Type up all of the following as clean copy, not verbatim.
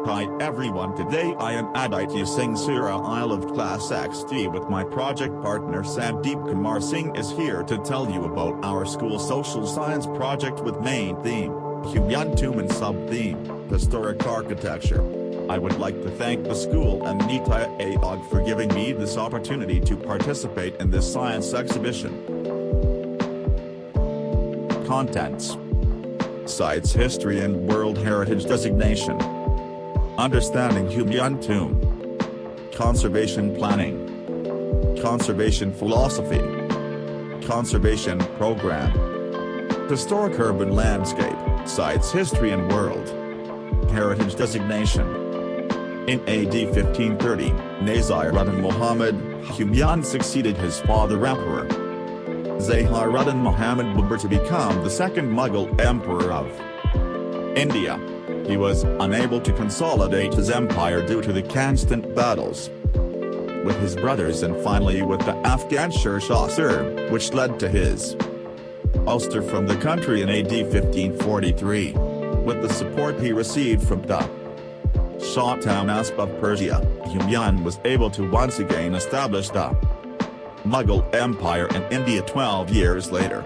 Hi everyone, today I am at IIT Singh Sura Isle of Class XT with my project partner Sandeep Kumar Singh is here to tell you about our school social science project with main theme, Humayun Tomb and sub-theme, historic architecture. I would like to thank the school and Niti Aayog for giving me this opportunity to participate in this science exhibition. Contents: Sites History and World Heritage Designation, Understanding Humayun Tomb, Conservation Planning, Conservation Philosophy, Conservation Program, Historic Urban Landscape, Sites History and World Heritage Designation. In AD 1530, Naziruddin Muhammad Humayun succeeded his father Emperor Zahiruddin Muhammad Babur to become the second Mughal emperor of India. He was unable to consolidate his empire due to the constant battles with his brothers and finally with the Afghan Sher Shah Sir, which led to his ouster from the country in AD 1543. With the support he received from the Shah Tahmasp of Persia, Humayun was able to once again establish the Mughal Empire in India 12 years later.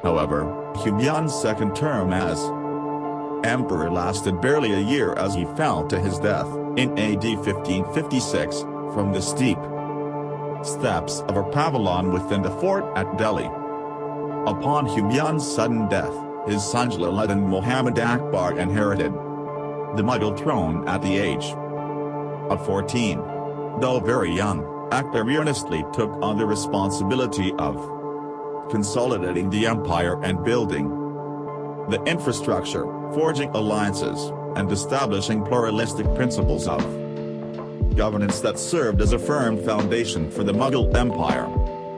However, Humayun's second term as emperor lasted barely a year as he fell to his death, in AD 1556, from the steep steps of a pavilion within the fort at Delhi. Upon Humayun's sudden death, his son Jalaluddin Muhammad Akbar inherited the Mughal throne at the age of 14. Though very young, Akbar earnestly took on the responsibility of consolidating the empire and building the infrastructure, forging alliances, and establishing pluralistic principles of governance that served as a firm foundation for the Mughal Empire.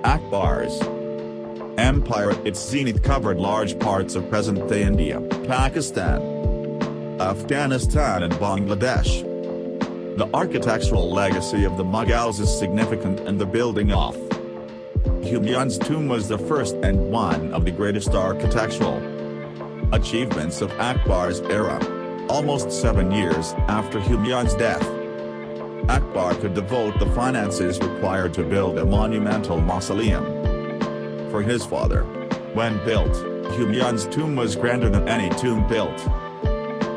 Akbar's empire at its zenith covered large parts of present-day India, Pakistan, Afghanistan and Bangladesh. The architectural legacy of the Mughals is significant, and the building of Humayun's tomb was the first and one of the greatest architectural achievements of Akbar's era. Almost 7 years after Humayun's death, Akbar could devote the finances required to build a monumental mausoleum for his father. When built, Humayun's tomb was grander than any tomb built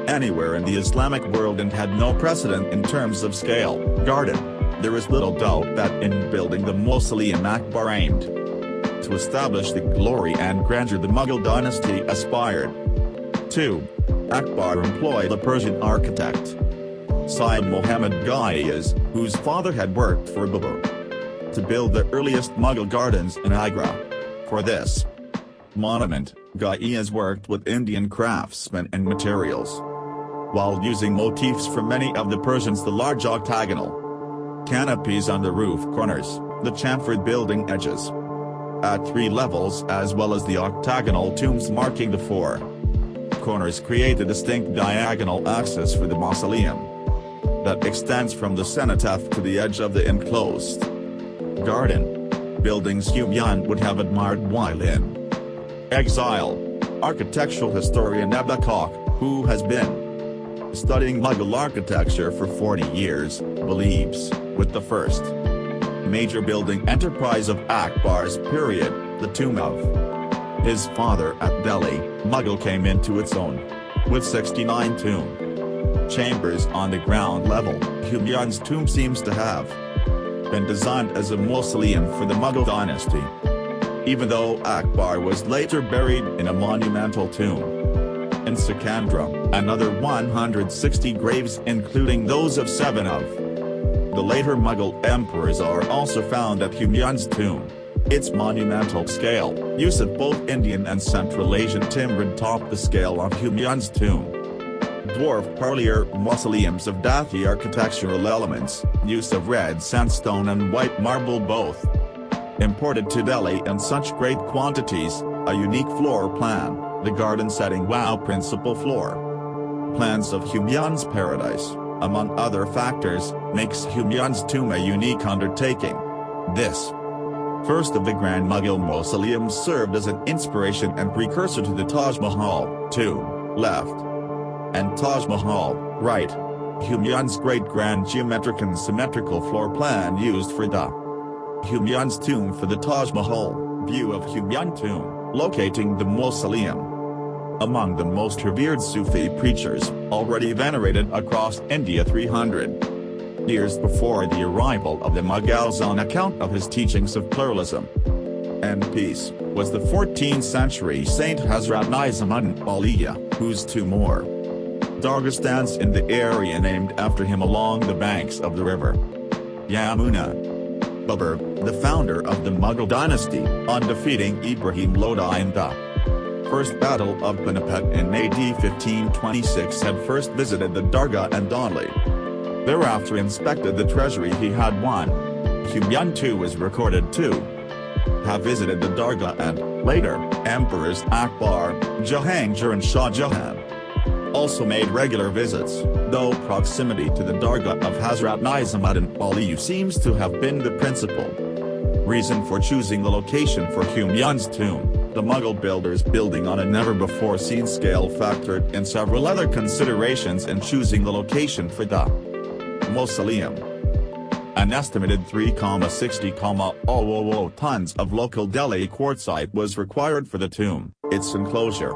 anywhere in the Islamic world and had no precedent in terms of scale. Garden. There is little doubt that in building the mausoleum Akbar aimed to establish the glory and grandeur the Mughal dynasty aspired to. Akbar employed a Persian architect, Syed Muhammad Ghayas, whose father had worked for Babur, to build the earliest Mughal gardens in Agra. For this monument, Ghayas worked with Indian craftsmen and materials, while using motifs from many of the Persians: the large octagonal canopies on the roof corners, the chamfered building edges at 3 levels, as well as the octagonal tombs marking the 4 corners, create a distinct diagonal axis for the mausoleum that extends from the cenotaph to the edge of the enclosed garden. Buildings Humayun would have admired while in exile. Architectural historian Ebba Koch, who has been studying Mughal architecture for 40 years, believes, with the first major building enterprise of Akbar's period, the tomb of his father at Delhi, Mughal came into its own. With 69 tomb chambers on the ground level, Humayun's tomb seems to have been designed as a mausoleum for the Mughal dynasty. Even though Akbar was later buried in a monumental tomb in Sikandra, another 160 graves, including those of 7 of the later Mughal emperors, are also found at Humayun's tomb. Its monumental scale, use of both Indian and Central Asian timber topped the scale of Humayun's tomb. Dwarfed earlier mausoleums of Dathi architectural elements, use of red sandstone and white marble, both imported to Delhi in such great quantities, a unique floor plan, the garden setting wow principal floor plans of Humayun's paradise, among other factors, makes Humayun's tomb a unique undertaking. This first of the grand Mughal mausoleums served as an inspiration and precursor to the Taj Mahal, tomb, left, and Taj Mahal, right, Humayun's great-grand geometric and symmetrical floor plan used for the Humayun's tomb for the Taj Mahal, view of Humayun tomb, locating the mausoleum. Among the most revered Sufi preachers, already venerated across India 300 years before the arrival of the Mughals on account of his teachings of pluralism and peace, was the 14th century Saint Hazrat Nizamuddin Auliya, whose tomb or dargah stands in the area named after him along the banks of the river Yamuna. Babur, the founder of the Mughal dynasty, on defeating Ibrahim Lodi in the First Battle of Panipat in AD 1526 had first visited the dargah and only thereafter inspected the treasury he had won. Humayun too was recorded to have visited the dargah and, later, Emperors Akbar, Jahangir and Shah Jahan also made regular visits, though proximity to the dargah of Hazrat Nizamuddin Auliya seems to have been the principal reason for choosing the location for Humayun's tomb. The Mughal builders building on a never-before-seen scale factored in several other considerations in choosing the location for the mausoleum. An estimated 3,60,000 tons of local Delhi quartzite was required for the tomb, its enclosure,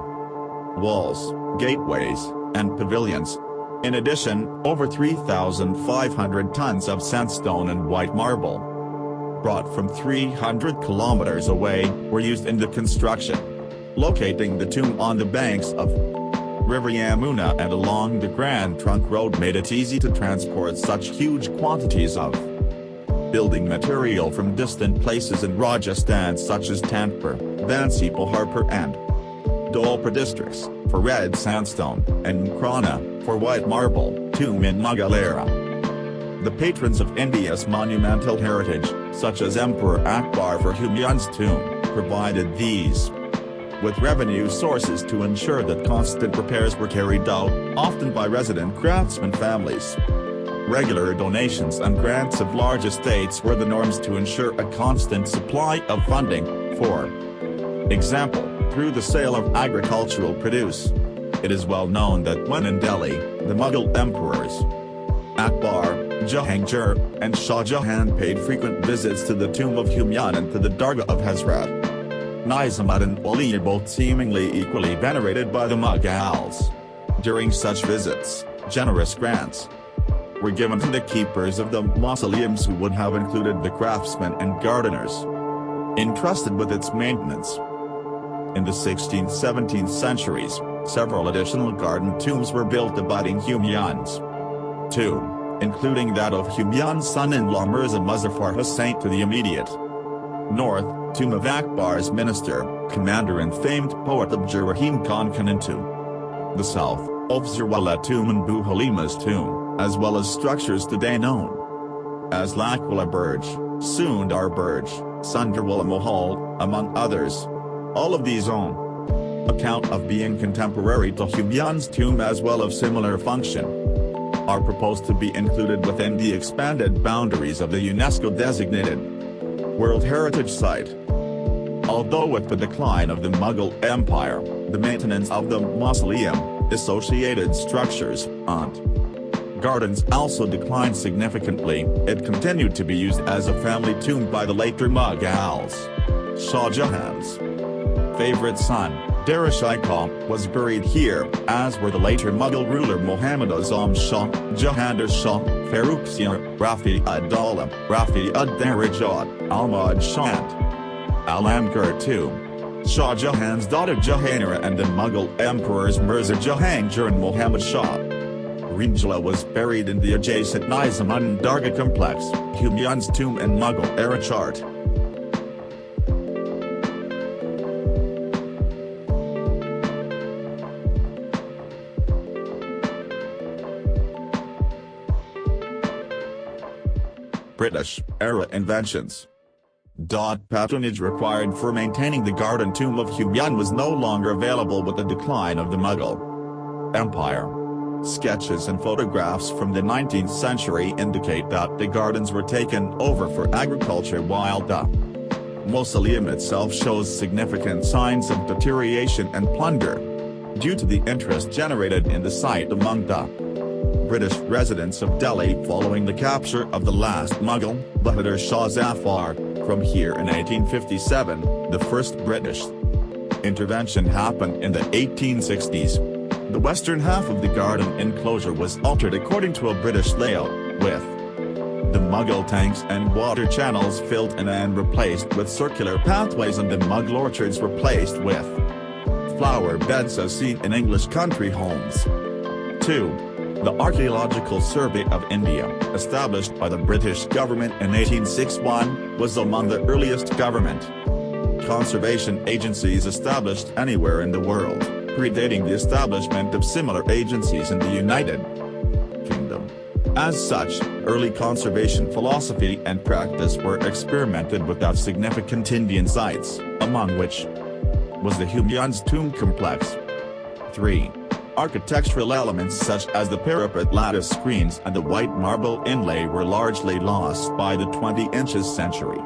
walls, gateways, and pavilions. In addition, over 3,500 tons of sandstone and white marble, brought from 300 kilometers away, were used in the construction. Locating the tomb on the banks of River Yamuna and along the Grand Trunk Road made it easy to transport such huge quantities of building material from distant places in Rajasthan such as Tanpur, Bansipalharpur and Dholpur districts, for red sandstone, and Krana, for white marble, tomb in Mughal era. The patrons of India's monumental heritage, such as Emperor Akbar for Humayun's tomb, provided these with revenue sources to ensure that constant repairs were carried out, often by resident craftsman families. Regular donations and grants of large estates were the norms to ensure a constant supply of funding, for example, through the sale of agricultural produce. It is well known that when in Delhi, the Mughal emperors Akbar, Jahangir, and Shah Jahan paid frequent visits to the tomb of Humayun and to the dargah of Hazrat Nizamuddin Auliya, both seemingly equally venerated by the Mughals. During such visits, generous grants were given to the keepers of the mausoleums, who would have included the craftsmen and gardeners entrusted with its maintenance. In the 16th-17th centuries, several additional garden tombs were built abutting Humayun's tomb, including that of Humayun's son-in-law Mirza Muzaffar Hussain to the immediate north, tomb of Akbar's minister, commander and famed poet Abdurrahim Khan to the south, of Zirwala tomb and Bu Halima's tomb, as well as structures today known as Lakwala Burj, Sundar Burj, Sundarwala Mahal, among others. All of these on account of being contemporary to Humayun's tomb as well of similar function, are proposed to be included within the expanded boundaries of the UNESCO-designated World Heritage Site. Although with the decline of the Mughal Empire, the maintenance of the mausoleum, associated structures, and gardens also declined significantly, it continued to be used as a family tomb by the later Mughals. Shah Jahan's favorite son, Dara-Shikoh, was buried here, as were the later Mughal ruler Muhammad Azam Shah, Jahandar Shah, Farrukh Shah, Rafi ad-Dawla, Rafi ad-Darajat, Ahmad Shah and Alamgir too. Shah Jahan's daughter Jahanara and the Mughal emperors Mirza Jahangir and Muhammad Shah Rinjala was buried in the adjacent Nizamuddin Dargah complex. Humayun's tomb and Mughal era chart. British-era inventions. Patronage required for maintaining the garden tomb of Humayun was no longer available with the decline of the Mughal Empire. Sketches and photographs from the 19th century indicate that the gardens were taken over for agriculture, while the mausoleum itself shows significant signs of deterioration and plunder, due to the interest generated in the site among the British residents of Delhi following the capture of the last Mughal, Bahadur Shah Zafar. From here in 1857, the first British intervention happened in the 1860s. The western half of the garden enclosure was altered according to a British layout, with the Mughal tanks and water channels filled in and replaced with circular pathways, and the Mughal orchards replaced with flower beds as seen in English country homes. 2. The Archaeological Survey of India, established by the British government in 1861, was among the earliest government conservation agencies established anywhere in the world, predating the establishment of similar agencies in the United Kingdom. As such, early conservation philosophy and practice were experimented with at significant Indian sites, among which was the Humayun's tomb complex. 3. Architectural elements such as the parapet lattice screens and the white marble inlay were largely lost by the 20th century,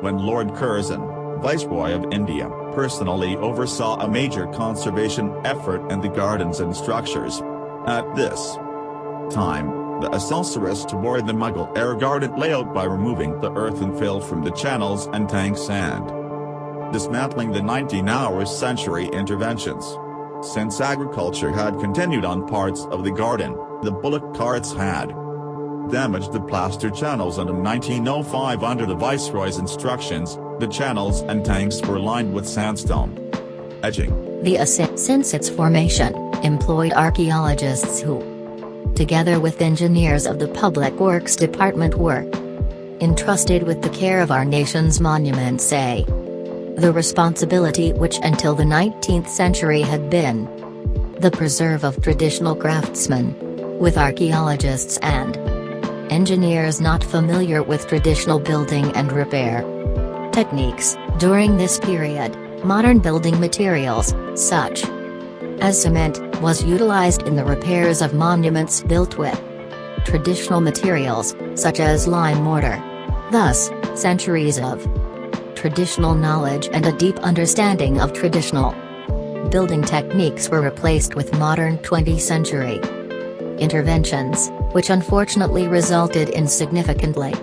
when Lord Curzon, Viceroy of India, personally oversaw a major conservation effort in the gardens and structures. At this time, the assessors toward the Mughal era garden layout by removing the earth and fill from the channels and tanks and dismantling the 19th century interventions. Since agriculture had continued on parts of the garden, the bullock carts had damaged the plaster channels, and in 1905 under the Viceroy's instructions, the channels and tanks were lined with sandstone edging. The ASIC, since its formation, employed archaeologists who, together with engineers of the Public Works Department, were entrusted with the care of our nation's monuments, the responsibility which until the 19th century had been the preserve of traditional craftsmen, with archaeologists and engineers not familiar with traditional building and repair techniques. During this period, modern building materials, such as cement, was utilized in the repairs of monuments built with traditional materials, such as lime mortar. Thus, centuries of traditional knowledge and a deep understanding of traditional building techniques were replaced with modern 20th century interventions, which unfortunately resulted in significantly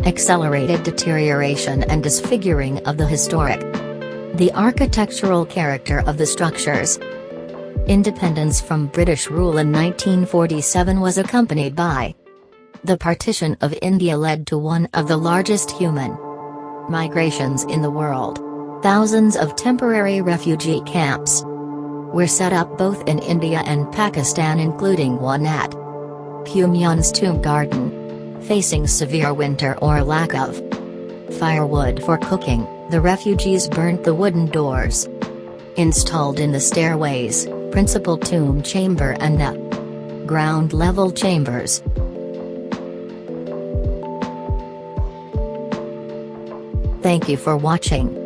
accelerated deterioration and disfiguring of the historic. The architectural character of the structures. Independence from British rule in 1947 was accompanied by the partition of India, led to one of the largest human migrations in the world. Thousands of temporary refugee camps were set up both in India and Pakistan, including one at Humayun's tomb garden. Facing severe winter or lack of firewood for cooking, the refugees burnt the wooden doors installed in the stairways, principal tomb chamber and the ground-level chambers. Thank you for watching.